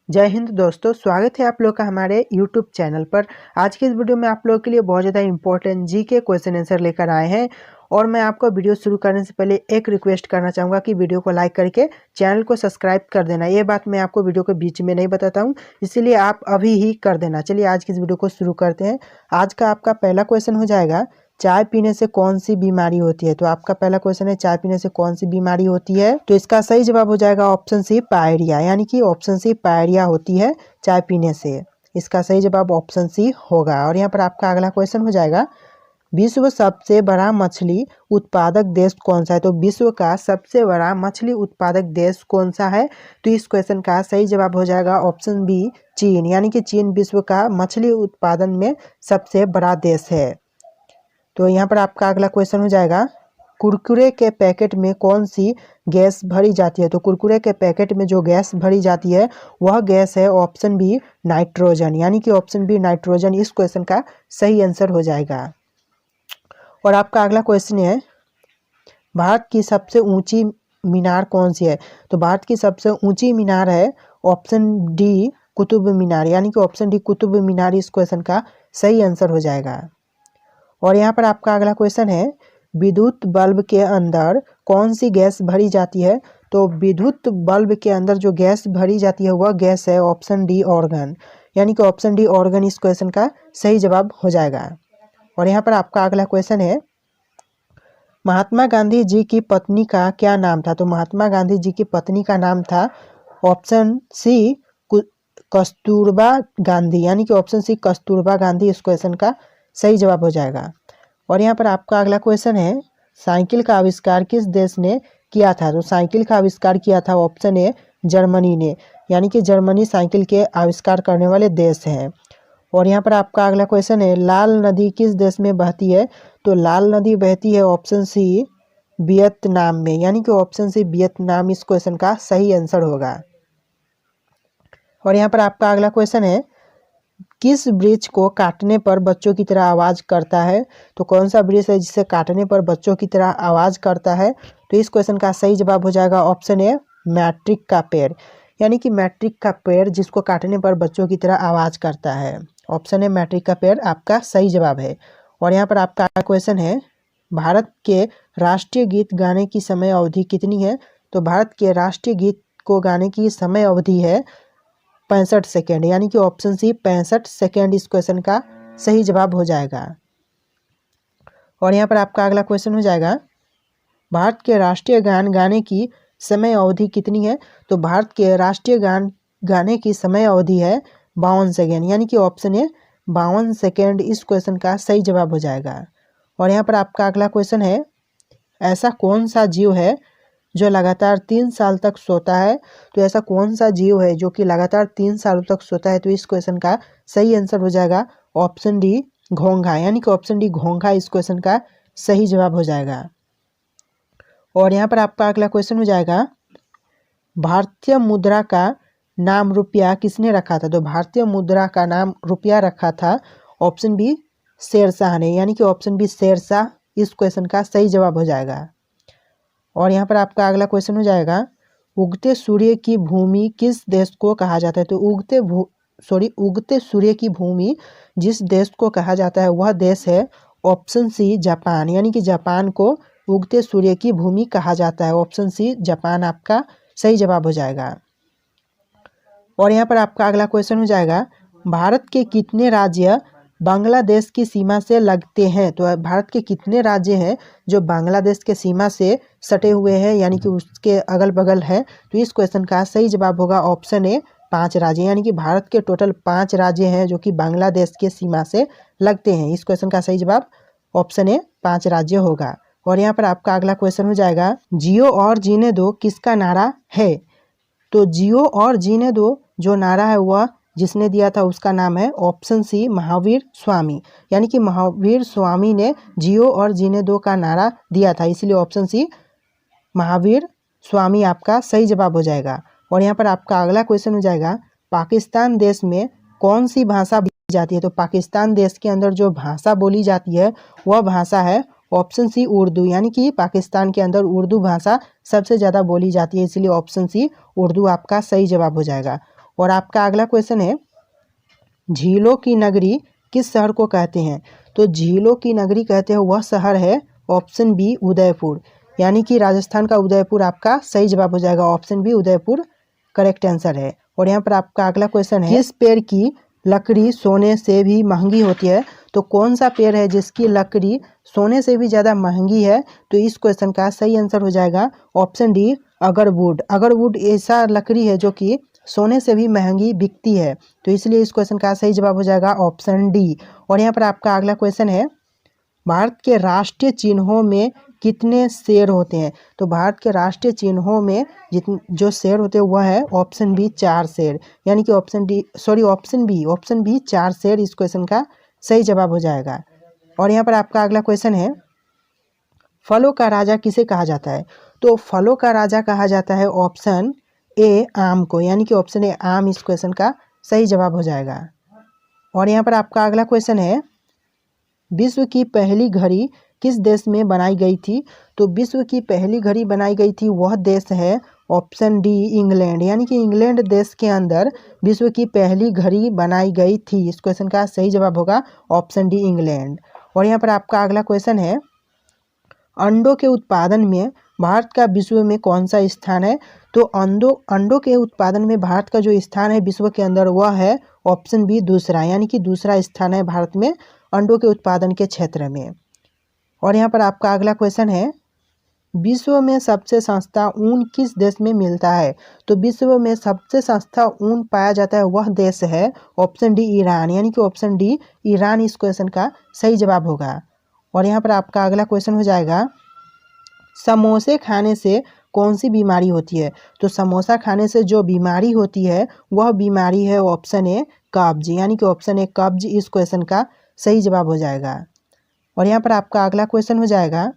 जय हिंद दोस्तों, स्वागत है आप लोग का हमारे YouTube चैनल पर। आज की इस वीडियो में आप लोगों के लिए बहुत ज़्यादा इंपॉर्टेंट जी के क्वेश्चन आंसर लेकर आए हैं। और मैं आपको वीडियो शुरू करने से पहले एक रिक्वेस्ट करना चाहूँगा कि वीडियो को लाइक करके चैनल को सब्सक्राइब कर देना। ये बात मैं आपको वीडियो के बीच में नहीं बताता हूँ, इसीलिए आप अभी ही कर देना। चलिए आज की इस वीडियो को शुरू करते हैं। आज का आपका पहला क्वेश्चन हो जाएगा, चाय पीने से कौन सी बीमारी होती है। तो आपका पहला क्वेश्चन है, चाय पीने से कौन सी बीमारी होती है। तो इसका सही जवाब हो जाएगा ऑप्शन सी, पायरिया। यानी कि ऑप्शन सी, पायरिया होती है चाय पीने से। इसका सही जवाब ऑप्शन सी होगा। और यहाँ पर आपका अगला क्वेश्चन हो जाएगा, विश्व सबसे बड़ा मछली उत्पादक देश कौन सा है। तो विश्व का सबसे बड़ा मछली उत्पादक देश कौन सा है। तो इस क्वेश्चन का सही जवाब हो जाएगा ऑप्शन बी, चीन। यानी कि चीन विश्व का मछली उत्पादन में सबसे बड़ा देश है। तो यहाँ पर आपका अगला क्वेश्चन हो जाएगा, कुरकुरे के पैकेट में कौन सी गैस भरी जाती है। तो कुरकुरे के पैकेट में जो गैस भरी जाती है वह गैस है ऑप्शन बी, नाइट्रोजन। यानी कि ऑप्शन बी, नाइट्रोजन इस क्वेश्चन का सही आंसर हो जाएगा। और आपका अगला क्वेश्चन है, भारत की सबसे ऊंची मीनार कौन सी है। तो भारत की सबसे ऊंची मीनार है ऑप्शन डी, कुतुब मीनार। यानी कि ऑप्शन डी, कुतुब मीनार इस क्वेश्चन का सही आंसर हो जाएगा। और यहाँ पर आपका अगला क्वेश्चन है, विद्युत बल्ब के अंदर कौन सी गैस भरी जाती है। तो विद्युत बल्ब के अंदर जो गैस भरी जाती है वह गैस है ऑप्शन डी, ऑर्गन। यानी कि ऑप्शन डी, ऑर्गन इस क्वेश्चन का सही जवाब हो जाएगा। और यहाँ पर आपका अगला क्वेश्चन है, महात्मा गांधी जी की पत्नी का क्या नाम था। तो महात्मा गांधी जी की पत्नी का नाम था ऑप्शन सी, कस्तूरबा गांधी। यानी कि ऑप्शन सी, कस्तूरबा गांधी इस क्वेश्चन का सही जवाब हो जाएगा। और यहाँ पर आपका अगला क्वेश्चन है, साइकिल का आविष्कार किस देश ने किया था। तो साइकिल का आविष्कार किया था ऑप्शन ए, जर्मनी ने। यानी कि जर्मनी साइकिल के आविष्कार करने वाले देश हैं। और यहाँ पर आपका अगला क्वेश्चन है, लाल नदी किस देश में बहती है। तो लाल नदी बहती है ऑप्शन सी, वियतनाम में। यानी कि ऑप्शन सी, वियतनाम इस क्वेश्चन का सही आंसर होगा। और यहाँ पर आपका अगला क्वेश्चन है, किस वृक्ष को काटने पर बच्चों की तरह आवाज करता है। तो कौन सा वृक्ष है जिसे काटने पर बच्चों की तरह आवाज करता है। तो इस क्वेश्चन का सही जवाब हो जाएगा ऑप्शन ए, मैट्रिक का पेड़। यानी कि मैट्रिक का पेड़ जिसको काटने पर बच्चों की तरह आवाज करता है। ऑप्शन ए, मैट्रिक का पेड़ आपका सही जवाब है। और यहाँ पर आपका क्वेश्चन है, भारत के राष्ट्रीय गीत गाने की समय अवधि कितनी है। तो भारत के राष्ट्रीय गीत को गाने की समय अवधि है 65 सेकेंड। यानी कि ऑप्शन सी, 65 सेकेंड इस क्वेश्चन का सही जवाब हो जाएगा। और यहाँ पर आपका अगला क्वेश्चन हो जाएगा, भारत के राष्ट्रीय गान गाने की समय अवधि कितनी है। तो भारत के राष्ट्रीय गान गाने की समय अवधि है 52 सेकेंड। यानी कि ऑप्शन ए, 52 सेकेंड इस क्वेश्चन का सही जवाब हो जाएगा। और यहाँ पर आपका अगला क्वेश्चन है, ऐसा कौन सा जीव है जो लगातार 3 साल तक सोता है। तो ऐसा कौन सा जीव है जो कि लगातार 3 सालों तक सोता है। तो इस क्वेश्चन का सही आंसर हो जाएगा ऑप्शन डी, घोंघा। यानी कि ऑप्शन डी, घोंघा इस क्वेश्चन का सही जवाब हो जाएगा। और यहाँ पर आपका अगला क्वेश्चन हो जाएगा, भारतीय मुद्रा का नाम रुपया किसने रखा था। तो भारतीय मुद्रा का नाम रुपया रखा था ऑप्शन बी, शेरशाह ने। यानी कि ऑप्शन बी, शेरशाह इस क्वेश्चन का सही जवाब हो जाएगा। और यहाँ पर आपका अगला क्वेश्चन हो जाएगा, उगते सूर्य की भूमि किस देश को कहा जाता है। तो उगते सूर्य की भूमि जिस देश को कहा जाता है वह देश है ऑप्शन सी, जापान। यानी कि जापान को उगते सूर्य की भूमि कहा जाता है। ऑप्शन सी, जापान आपका सही जवाब हो जाएगा। और यहाँ पर आपका अगला क्वेश्चन हो जाएगा, भारत के कितने राज्य बांग्लादेश की सीमा से लगते हैं। तो भारत के कितने राज्य हैं जो बांग्लादेश के सीमा से सटे हुए हैं, यानी कि उसके अगल बगल है। तो इस क्वेश्चन का सही जवाब होगा ऑप्शन ए, 5 राज्य। यानी कि भारत के टोटल 5 राज्य हैं जो कि बांग्लादेश के सीमा से लगते हैं। इस क्वेश्चन का सही जवाब ऑप्शन ए, 5 राज्य होगा। और यहाँ पर आपका अगला क्वेश्चन हो जाएगा, जियो और जीने दो किसका नारा है। तो जियो और जीने दो जो नारा है वह जिसने दिया था उसका नाम है ऑप्शन सी, महावीर स्वामी। यानी कि महावीर स्वामी ने जियो और जीने दो का नारा दिया था, इसलिए ऑप्शन सी, महावीर स्वामी आपका सही जवाब हो जाएगा। और यहाँ पर आपका अगला क्वेश्चन हो जाएगा, पाकिस्तान देश में कौन सी भाषा बोली जाती है। तो पाकिस्तान देश के अंदर जो भाषा बोली जाती है वह भाषा है ऑप्शन सी, उर्दू। यानी कि पाकिस्तान के अंदर उर्दू भाषा सबसे ज़्यादा बोली जाती है, इसलिए ऑप्शन सी, उर्दू आपका सही जवाब हो जाएगा। और आपका अगला क्वेश्चन है, झीलों की नगरी किस शहर को कहते हैं? तो झीलों की नगरी कहते हैं वह शहर है ऑप्शन बी उदयपुर, यानी कि राजस्थान का उदयपुर आपका सही जवाब हो जाएगा। Option B Udaipur correct answer है। और यहाँ पर आपका अगला क्वेश्चन है, किस पेड़ की लकड़ी सोने से भी महंगी होती है? तो कौन सा पेड़ है जिसकी लकड़ी सोने से भी ज़्यादा महंगी है? तो इस क्वेश्चन का सही आंसर हो जाएगा ऑप्शन डी अगरवुड। अगरवुड ऐसा लकड़ी है जो कि सोने से भी महंगी बिकती है, तो इसलिए इस क्वेश्चन का सही जवाब हो जाएगा ऑप्शन डी। और यहाँ पर आपका अगला क्वेश्चन है, भारत के राष्ट्रीय चिन्हों में कितने शेर होते हैं? तो भारत के राष्ट्रीय चिन्हों में जो शेर होते हैं वह है ऑप्शन बी 4 शेर, यानी कि ऑप्शन बी 4 शेर इस क्वेश्चन का सही जवाब हो जाएगा। और यहाँ पर आपका अगला क्वेश्चन है, फलों का राजा किसे कहा जाता है? तो फलों का राजा कहा जाता है ऑप्शन ए आम को, यानी कि ऑप्शन ए आम इस क्वेश्चन का सही जवाब हो जाएगा। और यहाँ पर आपका अगला क्वेश्चन है, विश्व की पहली घड़ी किस देश में बनाई गई थी? तो विश्व की पहली घड़ी बनाई गई थी वह देश है ऑप्शन डी इंग्लैंड, यानी कि इंग्लैंड देश के अंदर विश्व की पहली घड़ी बनाई गई थी। इस क्वेश्चन का सही जवाब होगा ऑप्शन डी इंग्लैंड। और यहाँ पर आपका अगला क्वेश्चन है, अंडों के उत्पादन में भारत का विश्व में कौन सा स्थान है? तो अंडों के उत्पादन में भारत का जो स्थान है विश्व के अंदर वह है ऑप्शन बी दूसरा, यानी कि दूसरा स्थान है भारत में अंडों के उत्पादन के क्षेत्र में। और यहाँ पर आपका अगला क्वेश्चन है, विश्व में सबसे सस्ता ऊन किस देश में मिलता है? तो विश्व में सबसे सस्ता ऊन पाया जाता है वह देश है ऑप्शन डी ईरान, यानी कि ऑप्शन डी ईरान इस क्वेश्चन का सही जवाब होगा। और यहाँ पर आपका अगला क्वेश्चन हो जाएगा, समोसे खाने से कौन सी बीमारी होती है? तो समोसा खाने से जो बीमारी होती है वह बीमारी है ऑप्शन ए कब्ज, यानी कि ऑप्शन ए कब्ज इस क्वेश्चन का सही जवाब हो जाएगा। और यहाँ पर आपका अगला क्वेश्चन हो जाएगा,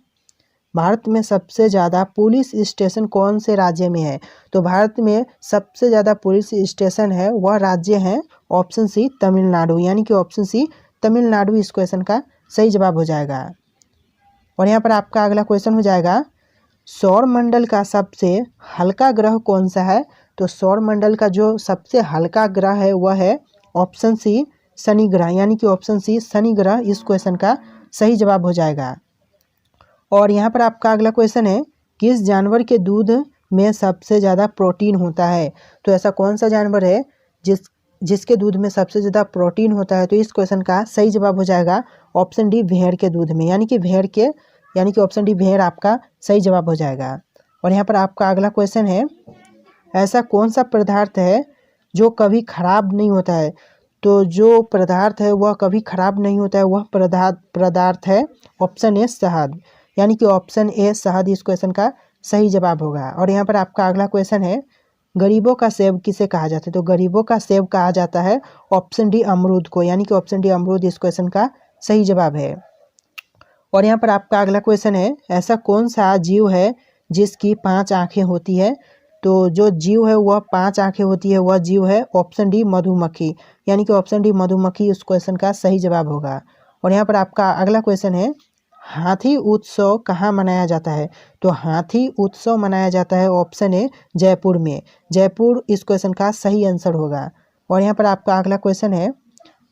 भारत में सबसे ज़्यादा पुलिस स्टेशन कौन से राज्य में है? तो भारत में सबसे ज़्यादा पुलिस स्टेशन है वह राज्य है ऑप्शन सी तमिलनाडु, यानी कि ऑप्शन सी तमिलनाडु इस क्वेश्चन का सही जवाब हो जाएगा। और यहाँ पर आपका अगला क्वेश्चन हो जाएगा, सौर मंडल का सबसे हल्का ग्रह कौन सा है? तो सौर मंडल का जो सबसे हल्का ग्रह है वह है ऑप्शन सी शनि ग्रह, यानी कि ऑप्शन सी शनि ग्रह इस क्वेश्चन का सही जवाब हो जाएगा। और यहाँ पर आपका अगला क्वेश्चन है, किस जानवर के दूध में सबसे ज़्यादा प्रोटीन होता है? तो ऐसा कौन सा जानवर है जिसके दूध में सबसे ज़्यादा प्रोटीन होता है? तो इस क्वेश्चन का सही जवाब हो जाएगा ऑप्शन डी भेड़ के दूध में, यानी कि ऑप्शन डी भेड़ आपका सही जवाब हो जाएगा। और यहाँ पर आपका अगला क्वेश्चन है, ऐसा कौन सा पदार्थ है जो कभी खराब नहीं होता है? तो जो पदार्थ है वह कभी खराब नहीं होता है वह पदार्थ है ऑप्शन ए शहद, यानी कि ऑप्शन ए शहद इस क्वेश्चन का सही जवाब होगा। और यहाँ पर आपका अगला क्वेश्चन है, गरीबों का सेब किसे कहा जाता है? तो गरीबों का सेब कहा जाता है ऑप्शन डी अमरूद को, यानी कि ऑप्शन डी अमरूद इस क्वेश्चन का सही जवाब है। और यहाँ पर आपका अगला क्वेश्चन है, ऐसा कौन सा जीव है जिसकी 5 आँखें होती है? तो जो जीव है वह 5 आँखें होती है वह जीव है ऑप्शन डी मधुमक्खी, यानी कि ऑप्शन डी मधुमक्खी इस क्वेश्चन का सही जवाब होगा। और यहाँ पर आपका अगला क्वेश्चन है, हाथी उत्सव कहाँ मनाया जाता है? तो हाथी उत्सव मनाया जाता है ऑप्शन ए जयपुर में, जयपुर इस क्वेश्चन का सही आंसर होगा। और यहाँ पर आपका अगला क्वेश्चन है,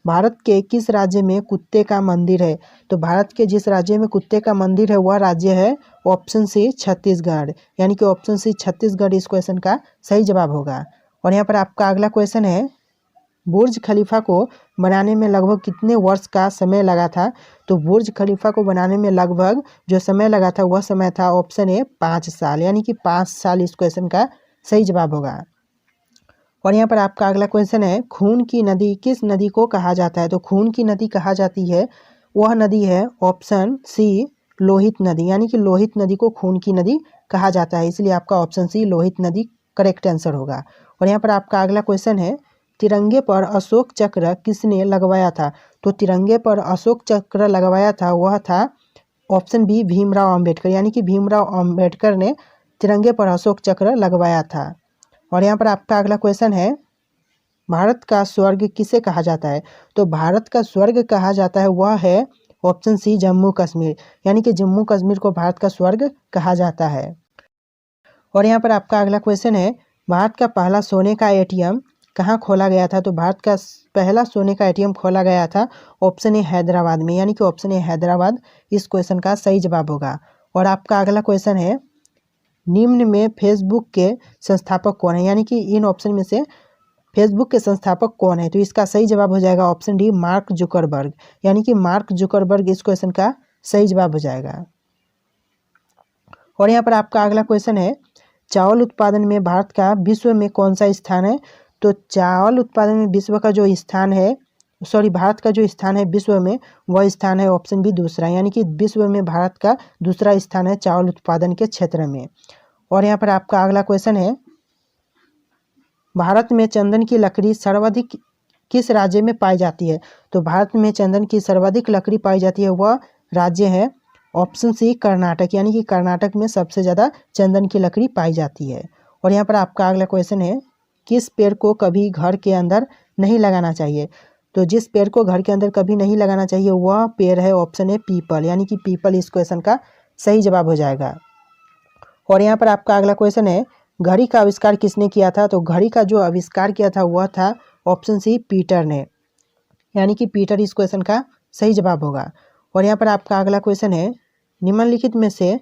भारत के किस राज्य में कुत्ते का मंदिर है? तो भारत के जिस राज्य में कुत्ते का मंदिर है वह राज्य है ऑप्शन सी छत्तीसगढ़, यानी कि ऑप्शन सी छत्तीसगढ़ इस क्वेश्चन का सही जवाब होगा। और यहाँ पर आपका अगला क्वेश्चन है, बुर्ज खलीफा को बनाने में लगभग कितने वर्ष का समय लगा था? तो बुर्ज खलीफा को बनाने में लगभग जो समय लगा था वह समय था ऑप्शन ए 5 साल, यानी कि 5 साल इस क्वेश्चन का सही जवाब होगा। और यहाँ पर आपका अगला क्वेश्चन है, खून की नदी किस नदी को कहा जाता है? तो खून की नदी कहा जाती है वह नदी है ऑप्शन सी लोहित नदी, यानी कि लोहित नदी को खून की नदी कहा जाता है, इसलिए आपका ऑप्शन सी लोहित नदी करेक्ट आंसर होगा। और यहाँ पर आपका अगला क्वेश्चन है, तिरंगे पर अशोक चक्र किसने लगवाया था? तो तिरंगे पर अशोक चक्र लगवाया था वह था ऑप्शन बी भीमराव अंबेडकर, यानी कि भीमराव अंबेडकर ने तिरंगे पर अशोक चक्र लगवाया था। और यहाँ पर आपका अगला क्वेश्चन है, भारत का स्वर्ग किसे कहा जाता है? तो भारत का स्वर्ग कहा जाता है वह है ऑप्शन सी जम्मू कश्मीर, यानी कि जम्मू कश्मीर को भारत का स्वर्ग कहा जाता है। और यहाँ पर आपका अगला क्वेश्चन है, भारत का पहला सोने का एटीएम कहाँ खोला गया था? तो भारत का पहला सोने का एटीएम खोला गया था ऑप्शन ए हैदराबाद में, यानी कि ऑप्शन ए हैदराबाद इस क्वेश्चन का सही जवाब होगा। और आपका अगला क्वेश्चन है, निम्न में फेसबुक के संस्थापक कौन है? यानी कि इन ऑप्शन में से फेसबुक के संस्थापक कौन है? तो इसका सही जवाब हो जाएगा ऑप्शन डी, मार्क जुकरबर्ग, यानी कि मार्क जुकरबर्ग इस क्वेश्चन का सही जवाब हो जाएगा। और यहाँ पर आपका अगला क्वेश्चन है, चावल उत्पादन में भारत का विश्व में कौन सा स्थान है? तो चावल उत्पादन में विश्व का जो स्थान है, भारत का जो स्थान है विश्व में, वह स्थान है ऑप्शन बी दूसरा, यानी कि विश्व में भारत का दूसरा स्थान है चावल उत्पादन के क्षेत्र में। और यहाँ पर आपका अगला क्वेश्चन है, भारत में चंदन की लकड़ी सर्वाधिक किस राज्य में पाई जाती है? तो भारत में चंदन की सर्वाधिक लकड़ी पाई जाती है, वह राज्य है ऑप्शन सी कर्नाटक, यानी कि कर्नाटक में सबसे ज़्यादा चंदन की लकड़ी पाई जाती है। और यहाँ पर आपका अगला क्वेश्चन है, किस पेड़ को कभी घर के अंदर नहीं लगाना चाहिए? तो जिस पेड़ को घर के अंदर कभी नहीं लगाना चाहिए वह पेड़ है ऑप्शन है पीपल, यानी कि पीपल इस क्वेश्चन का सही जवाब हो जाएगा। और यहाँ पर आपका अगला क्वेश्चन है, घड़ी का आविष्कार किसने किया था? तो घड़ी का जो आविष्कार किया था वह था ऑप्शन सी पीटर ने, यानी कि पीटर इस क्वेश्चन का सही जवाब होगा। और यहाँ पर आपका अगला क्वेश्चन है, निम्नलिखित में से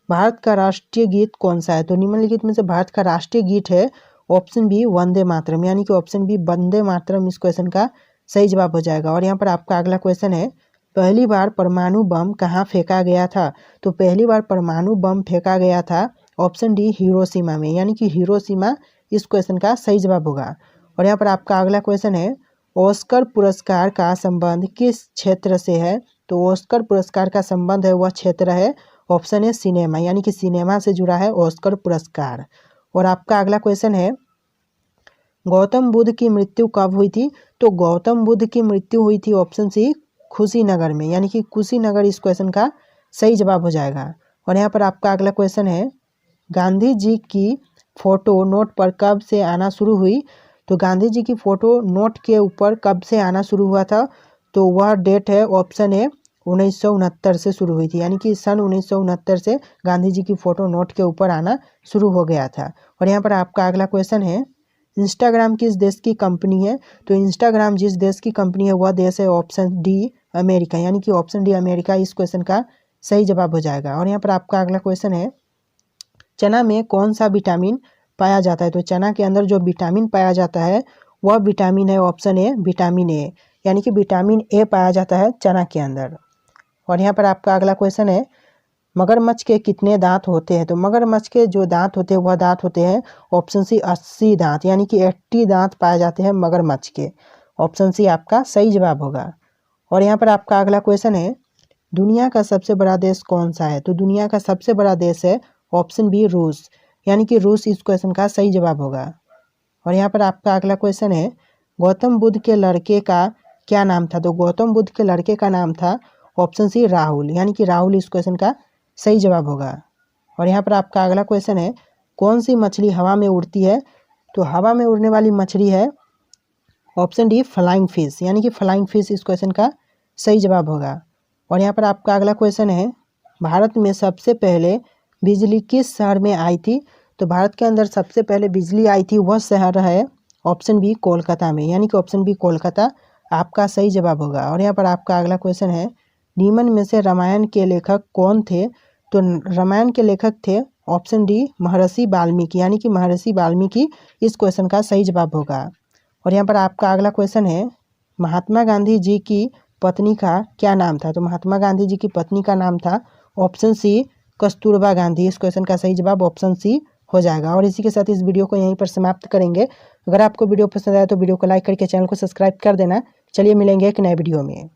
भारत का राष्ट्रीय गीत कौन सा है? तो निम्नलिखित में से भारत का राष्ट्रीय गीत है ऑप्शन बी वंदे मातरम, यानी कि ऑप्शन बी वंदे मातरम इस क्वेश्चन का सही जवाब हो जाएगा। और यहाँ पर आपका अगला क्वेश्चन है, पहली बार परमाणु बम कहाँ फेंका गया था? तो पहली बार परमाणु बम फेंका गया था ऑप्शन डी हिरोशिमा में, यानी कि हिरोशिमा इस क्वेश्चन का सही जवाब होगा। और यहाँ पर आपका अगला क्वेश्चन है, ऑस्कर पुरस्कार का संबंध किस क्षेत्र से है? तो ऑस्कर पुरस्कार का संबंध है वह क्षेत्र है ऑप्शन है सिनेमा, यानी कि सिनेमा से जुड़ा है ऑस्कर पुरस्कार। और आपका अगला क्वेश्चन है, गौतम बुद्ध की मृत्यु कब हुई थी? तो गौतम बुद्ध की मृत्यु हुई थी ऑप्शन सी कुशीनगर में, यानी कि कुशीनगर इस क्वेश्चन का सही जवाब हो जाएगा। और यहाँ पर आपका अगला क्वेश्चन है, गांधी जी की फोटो नोट पर कब से आना शुरू हुई? तो गांधी जी की फोटो नोट के ऊपर कब से आना शुरू हुआ था? तो वह डेट है ऑप्शन है 1969 से शुरू हुई थी, यानी कि सन 1969 से गांधी जी की फोटो नोट के ऊपर आना शुरू हो गया था। और यहाँ पर आपका अगला क्वेश्चन है, इंस्टाग्राम किस देश की कंपनी है? तो इंस्टाग्राम जिस देश की कंपनी है वह देश है ऑप्शन डी अमेरिका, यानी कि ऑप्शन डी अमेरिका इस क्वेश्चन का सही जवाब हो जाएगा। और यहाँ पर आपका अगला क्वेश्चन है, चना में कौन सा विटामिन पाया जाता है? तो चना के अंदर जो विटामिन पाया जाता है वह विटामिन है ऑप्शन ए विटामिन ए, यानी कि विटामिन ए पाया जाता है चना के अंदर। और यहाँ पर आपका अगला क्वेश्चन है, मगरमच्छ के कितने दांत होते हैं? तो मगरमच्छ के जो दांत होते हैं वह दांत होते हैं ऑप्शन सी 80 दांत, यानी कि 80 दांत पाए जाते हैं मगरमच्छ के, ऑप्शन सी आपका सही जवाब होगा। और यहाँ पर आपका अगला क्वेश्चन है, दुनिया का सबसे बड़ा देश कौन सा है? तो दुनिया का सबसे बड़ा देश है ऑप्शन बी रूस, यानी कि रूस इस क्वेश्चन का सही जवाब होगा। और यहाँ पर आपका अगला क्वेश्चन है, गौतम बुद्ध के लड़के का क्या नाम था? तो गौतम बुद्ध के लड़के का नाम था ऑप्शन सी राहुल, यानी कि राहुल इस क्वेश्चन का सही जवाब होगा। और यहाँ पर आपका अगला क्वेश्चन है, कौन सी मछली हवा में उड़ती है? तो हवा में उड़ने वाली मछली है ऑप्शन डी फ्लाइंग फिश, यानी कि फ्लाइंग फिश इस क्वेश्चन का सही जवाब होगा। और यहाँ पर आपका अगला क्वेश्चन है, भारत में सबसे पहले बिजली किस शहर में आई थी? तो भारत के अंदर सबसे पहले बिजली आई थी वह शहर है ऑप्शन बी कोलकाता में, यानी कि ऑप्शन बी कोलकाता आपका सही जवाब होगा। और यहाँ पर आपका अगला क्वेश्चन है, निम्न में से रामायण के लेखक कौन थे? तो रामायण के लेखक थे ऑप्शन डी महर्षि वाल्मीकि, यानी कि महर्षि वाल्मीकि इस क्वेश्चन का सही जवाब होगा। और यहाँ पर आपका अगला क्वेश्चन है, महात्मा गांधी जी की पत्नी का क्या नाम था? तो महात्मा गांधी जी की पत्नी का नाम था ऑप्शन सी कस्तूरबा गांधी, इस क्वेश्चन का सही जवाब ऑप्शन सी हो जाएगा। और इसी के साथ इस वीडियो को यहीं पर समाप्त करेंगे। अगर आपको वीडियो पसंद आया तो वीडियो को लाइक करके चैनल को सब्सक्राइब कर देना। चलिए मिलेंगे एक नए वीडियो में।